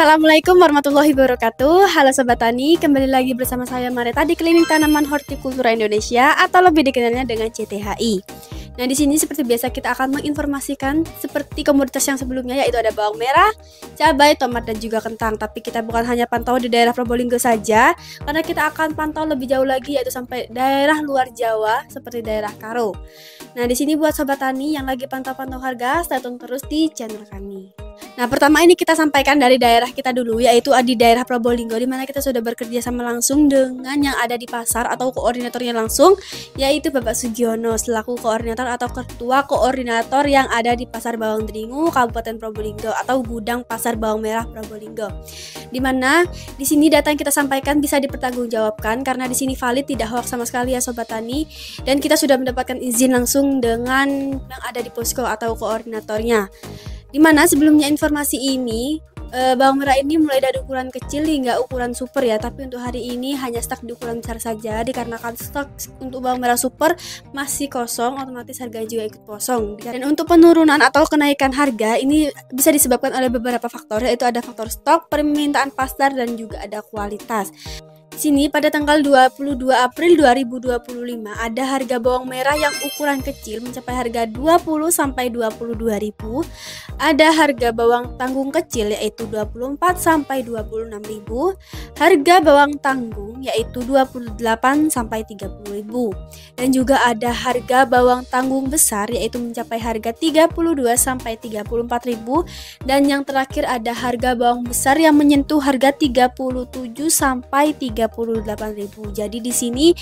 Assalamualaikum warahmatullahi wabarakatuh. Halo Sobat Tani, kembali lagi bersama saya Mareta di Klinik Tanaman Hortikultura Indonesia atau lebih dikenalnya dengan CTHI. Nah, di sini seperti biasa kita akan menginformasikan seperti komoditas yang sebelumnya, yaitu ada bawang merah, cabai, tomat, dan juga kentang. Tapi kita bukan hanya pantau di daerah Probolinggo saja, karena kita akan pantau lebih jauh lagi, yaitu sampai daerah luar Jawa seperti daerah Karo. Nah, di sini buat Sobat Tani yang lagi pantau-pantau harga, stay tune terus di channel kami. Nah, pertama ini kita sampaikan dari daerah kita dulu, yaitu di daerah Probolinggo, di mana kita sudah bekerja sama langsung dengan yang ada di pasar atau koordinatornya langsung, yaitu Bapak Sugiono selaku koordinator atau ketua koordinator yang ada di Pasar Bawang Dringu, Kabupaten Probolinggo atau Gudang Pasar Bawang Merah Probolinggo. Di mana di sini data yang kita sampaikan bisa dipertanggungjawabkan karena di sini valid, tidak hoax sama sekali ya Sobat Tani, dan kita sudah mendapatkan izin langsung dengan yang ada di posko atau koordinatornya. Dimana sebelumnya informasi ini bawang merah ini mulai dari ukuran kecil hingga ukuran super ya, tapi untuk hari ini hanya stok di ukuran besar saja dikarenakan stok untuk bawang merah super masih kosong, otomatis harganya juga ikut kosong. Dan untuk penurunan atau kenaikan harga ini bisa disebabkan oleh beberapa faktor, yaitu ada faktor stok, permintaan pasar, dan juga ada kualitas. Sini pada tanggal 22 April 2025 ada harga bawang merah yang ukuran kecil mencapai harga 20 sampai 22.000. Ada harga bawang tanggung kecil yaitu 24 sampai 26.000. Harga bawang tanggung yaitu 28 sampai 30.000. Dan juga ada harga bawang tanggung besar yaitu mencapai harga 32 sampai 34.000. Dan yang terakhir ada harga bawang besar yang menyentuh harga 37 sampai 38.000. Jadi di sini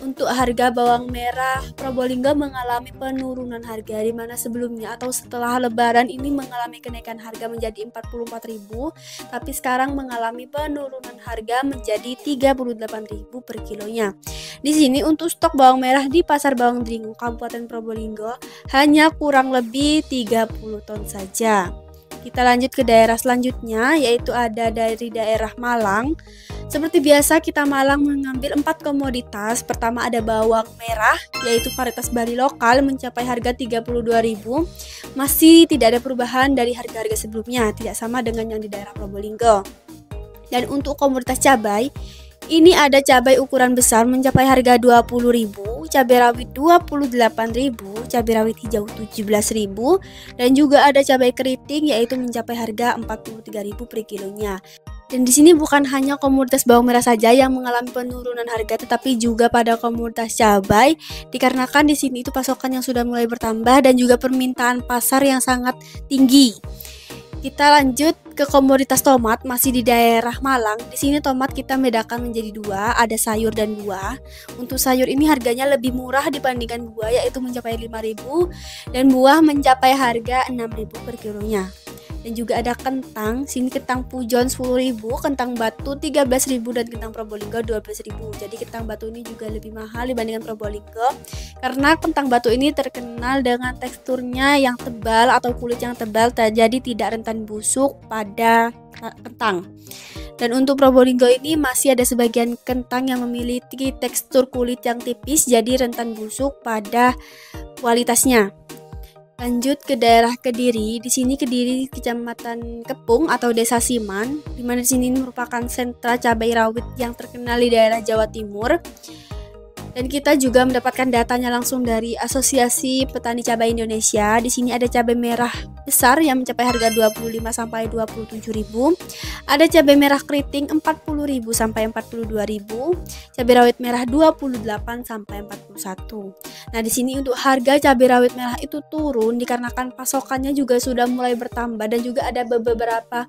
untuk harga bawang merah Probolinggo mengalami penurunan harga, di mana sebelumnya atau setelah Lebaran ini mengalami kenaikan harga menjadi 44.000, tapi sekarang mengalami penurunan harga menjadi 38.000 per kilonya. Di sini untuk stok bawang merah di Pasar Bawang Dringu Kabupaten Probolinggo hanya kurang lebih 30 ton saja. Kita lanjut ke daerah selanjutnya, yaitu ada dari daerah Malang. Seperti biasa kita Malang mengambil 4 komoditas. Pertama ada bawang merah yaitu varietas Bali lokal mencapai harga 32.000. Masih tidak ada perubahan dari harga-harga sebelumnya, tidak sama dengan yang di daerah Probolinggo. Dan untuk komoditas cabai, ini ada cabai ukuran besar mencapai harga 20.000, cabai rawit 28.000, cabai rawit hijau 17.000, dan juga ada cabai keriting yaitu mencapai harga 43.000 per kilonya. Dan di sini bukan hanya komoditas bawang merah saja yang mengalami penurunan harga, tetapi juga pada komoditas cabai, dikarenakan di sini itu pasokan yang sudah mulai bertambah dan juga permintaan pasar yang sangat tinggi. Kita lanjut ke komoditas tomat, masih di daerah Malang. Di sini tomat kita bedakan menjadi dua, ada sayur dan buah. Untuk sayur ini harganya lebih murah dibandingkan buah, yaitu mencapai 5.000 dan buah mencapai harga 6.000 per kilonya. Dan juga ada kentang, sini kentang pujon 10.000, kentang batu 13.000, dan kentang Probolinggo 12.000. Jadi kentang batu ini juga lebih mahal dibandingkan Probolinggo karena kentang batu ini terkenal dengan teksturnya yang tebal atau kulit yang tebal, jadi tidak rentan busuk pada kentang. Dan untuk Probolinggo ini masih ada sebagian kentang yang memiliki tekstur kulit yang tipis, jadi rentan busuk pada kualitasnya. Lanjut ke daerah Kediri. Di sini Kediri Kecamatan Kepung atau Desa Siman, di mana di sini merupakan sentra cabai rawit yang terkenal di daerah Jawa Timur. Dan kita juga mendapatkan datanya langsung dari Asosiasi Petani Cabai Indonesia. Di sini ada cabai merah besar yang mencapai harga 25 sampai 27.000. Ada cabai merah keriting 40.000 sampai 42.000. Cabai rawit merah 28 sampai 41. Nah, di sini untuk harga cabai rawit merah itu turun dikarenakan pasokannya juga sudah mulai bertambah, dan juga ada beberapa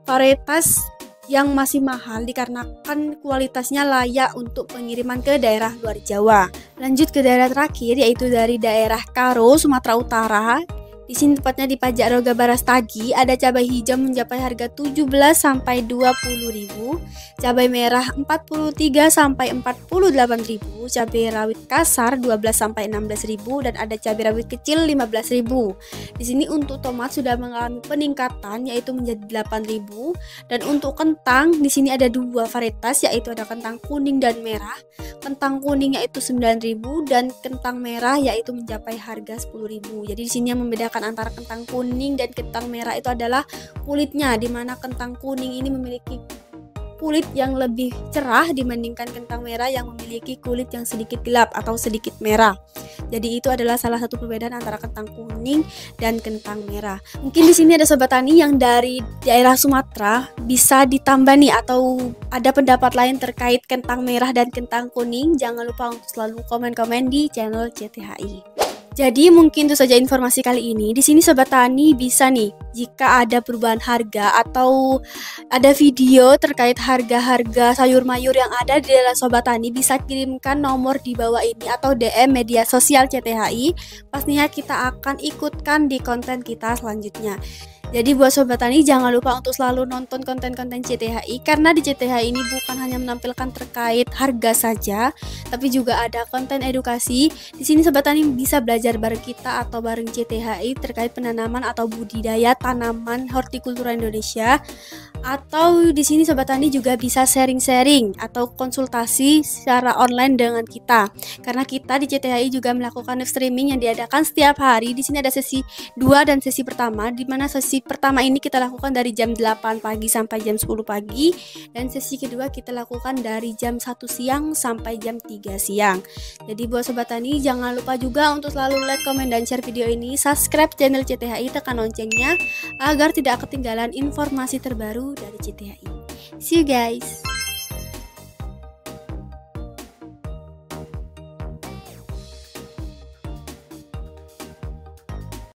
varietas yang masih mahal dikarenakan kualitasnya layak untuk pengiriman ke daerah luar Jawa. Lanjut ke daerah terakhir, yaitu dari daerah Karo, Sumatera Utara. Di sini tepatnya di Pajak Roga Barastagi, ada cabai hijau mencapai harga 17 sampai 20.000, cabai merah 43 sampai 48.000, cabai rawit kasar 12 sampai 16.000, dan ada cabai rawit kecil 15.000. Di sini untuk tomat sudah mengalami peningkatan yaitu menjadi 8.000, dan untuk kentang di sini ada dua varietas, yaitu ada kentang kuning dan merah. Kentang kuning yaitu 9.000 dan kentang merah yaitu mencapai harga 10.000. Jadi di sini yang membedakan membedakan antara kentang kuning dan kentang merah itu adalah kulitnya, dimana kentang kuning ini memiliki kulit yang lebih cerah dibandingkan kentang merah yang memiliki kulit yang sedikit gelap atau sedikit merah. Jadi itu adalah salah satu perbedaan antara kentang kuning dan kentang merah. Mungkin di sini ada sobat tani yang dari daerah Sumatera, bisa ditambah nih atau ada pendapat lain terkait kentang merah dan kentang kuning. Jangan lupa untuk selalu komen-komen di channel CTHI. Jadi mungkin itu saja informasi kali ini. Di sini sobat tani bisa nih, jika ada perubahan harga atau ada video terkait harga-harga sayur mayur yang ada di daerah sobat tani, bisa kirimkan nomor di bawah ini atau DM media sosial CTHI. Pastinya kita akan ikutkan di konten kita selanjutnya. Jadi buat sobat tani jangan lupa untuk selalu nonton konten-konten CTHI, karena di CTHI ini bukan hanya menampilkan terkait harga saja, tapi juga ada konten edukasi. Di sini sobat tani bisa belajar bareng kita atau bareng CTHI terkait penanaman atau budidaya tanaman hortikultura Indonesia. Atau di sini sobat tani juga bisa sharing-sharing atau konsultasi secara online dengan kita. Karena kita di CTHI juga melakukan live streaming yang diadakan setiap hari. Di sini ada sesi 2 dan sesi pertama, di mana sesi pertama ini kita lakukan dari jam 8 pagi sampai jam 10 pagi, dan sesi kedua kita lakukan dari jam 1 siang sampai jam 3 siang. Jadi buat sobat tani jangan lupa juga untuk selalu like, komen, dan share video ini, subscribe channel CTHI, tekan loncengnya agar tidak ketinggalan informasi terbaru dari CTHI. See you guys.